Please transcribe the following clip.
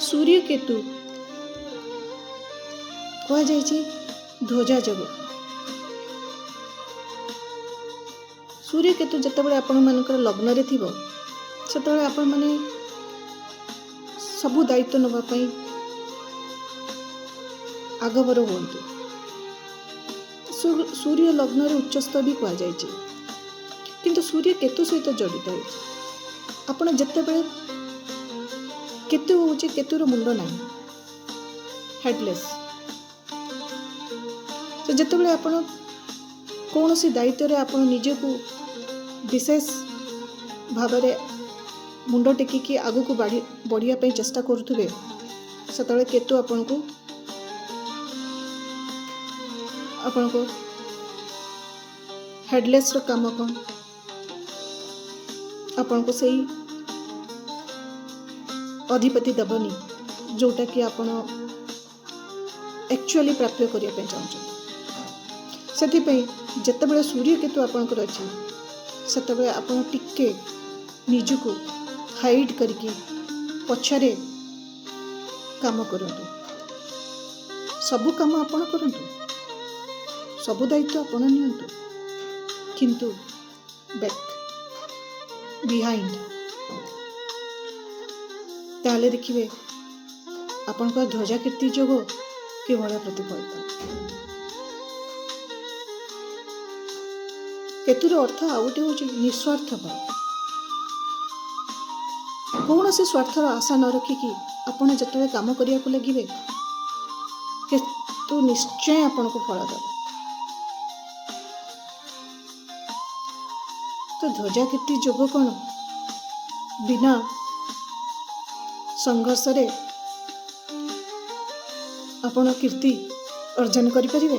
सूर्य केतु कहुଯାଇଛି ध्वजा जग। सूर्य केतु जितेबाला आपण मानकर लग्न रे थिबो सेतेबाला आपण माने सबु दायित्व नबा पई आगबर हुअन्तु। सूर्य लग्न रे उच्चस्थ भी कह जाए किंतु सूर्य केतु सहित जड़ित है। आपण जितेबाला केतु होचे केतुर मुंड ना हेडलेस तो जितेबाला आपण कौन सी दायित्व रे आपण निजे को विशेष भाव मुंड टेकिकी आगु को बढ़िया पे चेष्टा करुवे से केतु आपण को हेडलेस रो काम कौन आपण को सही अधिपति दबनी जोटा कि आपण एक्चुअली प्राप्त करने चाहते से जितेबाला सूर्य केतु आपणकर अच्छी से आपण टिके निजको हाइड करके पछरे काम करंतु। सबु काम आपण करंतु, सबु दायित्व आपण नियंतु, किंतु बैक बिहाइंड ताले देखिए आपण का ध्वजा कीर्ति जोग कि भाया प्रतिफलित। केतुर अर्थ आउटे हूँ निस्वार्थ भाव। कौन से स्वार्थर आशा न रखिकी आपण जिते काम करने को लगे केतु निश्चय आपण को फल देव। तो ध्वजा कीर्ति जोग कौन बिना संघर्ष रे आपण कीर्ति अर्जन करि परिबे।